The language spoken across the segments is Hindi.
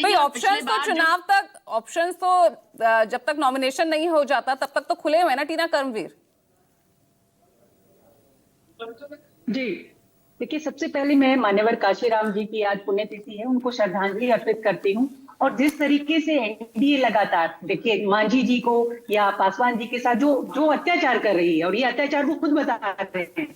भाई ऑप्शंस तो चुनाव तक, ऑप्शंस तो जब तक नॉमिनेशन नहीं हो जाता तब तक तो खुले हुए हैं ना टीना कर्मवीर। जी देखिए, सबसे पहले मैं मान्यवर काशीराम जी की आज पुण्यतिथि है, उनको श्रद्धांजलि अर्पित करती हूँ। और जिस तरीके से एनडीए लगातार देखिए मांझी जी को या पासवान जी के साथ जो जो अत्याचार कर रही है, और ये अत्याचार वो खुद बता रहे हैं।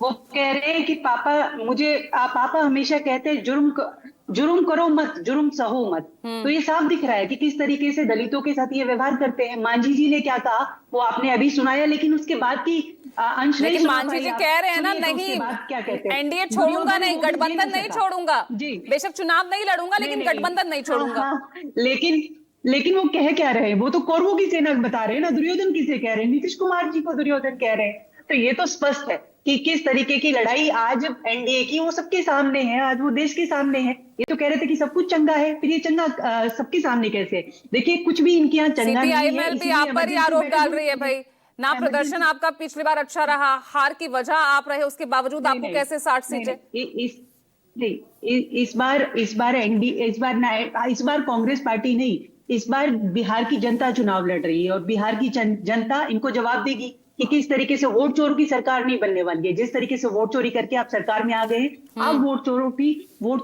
वो कह रहे हैं कि पापा मुझे पापा हमेशा कहते हैं जुर्म करो मत, जुर्म सहो मत। तो ये साफ दिख रहा है कि किस तरीके से दलितों के साथ ये व्यवहार करते हैं। मांझी जी ने क्या कहा वो आपने अभी सुनाया, लेकिन उसके बाद की अंश नहीं लेकिन सुना मांझी पाई जी आप। कह रहे हैं ना, सुनिए तो नहीं उसके बाद क्या कहते हैं, एनडीए छोड़ूंगा दुर्योधन नहीं, वोट दे गठबंधन नहीं सका। छोड़ूंगा, जी बेशक चुनाव नहीं लड़ूंगा लेकिन गठबंधन नहीं छोड़ूंगा। लेकिन लेकिन वो कह क्या रहे हैं, वो तो कौरवों की सेना बता रहे हैं ना, दुर्योधन किसे कह रहे हैं, नीतीश कुमार जी को दुर्योधन कह रहे हैं। तो ये तो स्पष्ट है कि किस तरीके की लड़ाई आज एनडीए की वो सबके सामने है, आज वो देश के सामने है। ये तो कह रहे थे कि सब कुछ चंगा है, फिर ये चंगा सबके सामने कैसे है? देखिए कुछ भी इनके यहाँ चंगा नहीं है, सीपीआईएमएल भी इसीलिए आप पर ही इमरजेंसी आरोप डाल बैठक रही है भी भाई। ना प्रदर्शन इमरजेंसी आपका पिछली बार अच्छा रहा, हार की वजह आप रहे, उसके बावजूद नहीं आपको नहीं कैसे 60 नहीं सीटें? नहीं इस बार एनडी इस बार कांग्रेस पार्टी नहीं, इस बार बिहार की जनता चुनाव लड़ रही है, और बिहार की जनता इनको जवाब देगी कि किस तरीके से वोट चोरों की सरकार नहीं बनने वाली है। जिस तरीके से वोट चोरी करके आप सरकार में आ गए हैं, आप वोट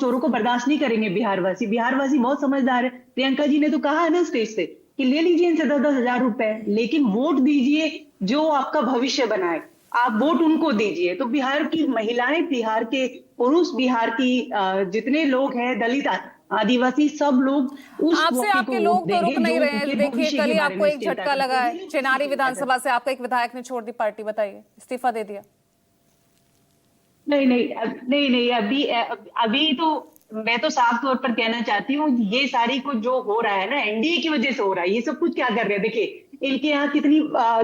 चोरों को बर्दाश्त नहीं करेंगे। बिहार वासी बहुत समझदार है। प्रियंका जी ने तो कहा है ना स्टेज से कि ले लीजिए इनसे 10-10 हजार रुपए, लेकिन वोट दीजिए जो आपका भविष्य बनाए, आप वोट उनको दीजिए। तो बिहार की महिलाएं, बिहार के पुरुष, बिहार की जितने लोग हैं, दलित आदिवासी, सब लोग उस आपसे मौके को आपके वोट लोग तो देंगे रुक नहीं जो रहे उनके हैं। देखिए भविष्य कल के ही बारे आपको में एक चिंता झटका करते लगा हैं। है, चिनारी विधानसभा से आपका एक विधायक ने छोड़ दी पार्टी, बताइए, इस्तीफा दे दिया। नहीं, अभी तो मैं तो साफ तौर पर कहना चाहती हूँ, ये सारी कुछ जो हो रहा है ना एनडीए की वजह से हो रहा है। ये सब कुछ क्या कर रहे हैं, देखिए इनके यहाँ कितनी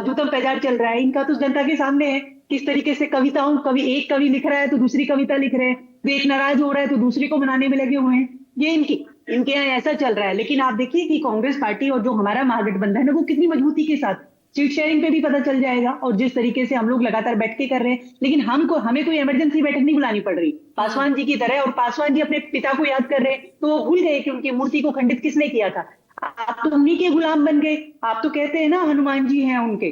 जूतम पैजार चल रहा है, इनका तो जनता के सामने है। किस तरीके से एक कवि लिख रहा है तो दूसरी कविता लिख रहे हैं, तो एक नाराज हो रहा है तो दूसरी को मनाने में लगे हुए हैं। ये इनके यहाँ ऐसा चल रहा है। लेकिन आप देखिए कि कांग्रेस पार्टी और जो हमारा महागठबंधन है वो कितनी मजबूती के साथ, सीट शेयरिंग पे भी पता चल जाएगा, और जिस तरीके से हम लोग लगातार बैठ के कर रहे हैं। लेकिन हमें कोई इमरजेंसी बैठक नहीं बुलानी पड़ रही पासवान जी की तरह। और पासवान जी अपने पिता को याद कर रहे हैं तो वो भूल गए कि उनकी मूर्ति को खंडित किसने किया था। आप तो उन्हीं के गुलाम बन गए। आप तो कहते हैं ना हनुमान जी हैं उनके,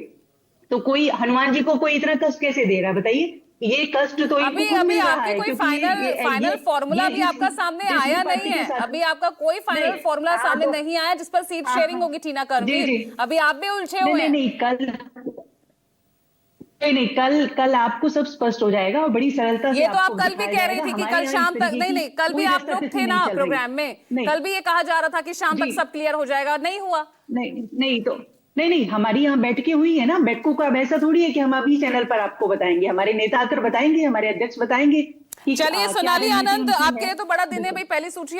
तो कोई हनुमान जी को कोई इतना कष्ट कैसे दे रहा है बताइए? ये कष्ट तो इनको अभी खुद अभी मिल रहा आपकी है, कोई क्योंकि फाइनल फॉर्मूला भी आपका सामने जिस आया नहीं पार्टी के है। साथ अभी आपका कोई फाइनल फॉर्मूला सामने तो नहीं आया जिस पर सीट शेयरिंग होगी टीना जी कर्मवीर। जी अभी आप भी उलझे नहीं हुए नहीं हैं। नहीं कल आपको सब स्पष्ट हो जाएगा और बड़ी सरलता से ये तो आप आपको कल भी दिखाया कह रही जाएगा। थी कि हमारे कल यहाँ इस शाम तक, तरीके नहीं की नहीं, कल भी कोई आप लोग रस्साकसी थे ना नहीं चल रही। प्रोग्राम में, नहीं कल भी ये कहा जा रहा था कि शाम तक जी सब क्लियर हो जाएगा, नहीं हुआ। नहीं नहीं तो नहीं, हमारी यहाँ बैठकें हुई है ना, बैठकों का अब ऐसा थोड़ी है कि हम अभी चैनल पर आपको बताएंगे। हमारे नेता आकर बताएंगे, हमारे अध्यक्ष बताएंगे कि चलिए क्या सोनाली रणनीति आनंद, उनकी आपके है। लिए तो बड़ा दिन है बिल्कुल। भाई, पहली सूची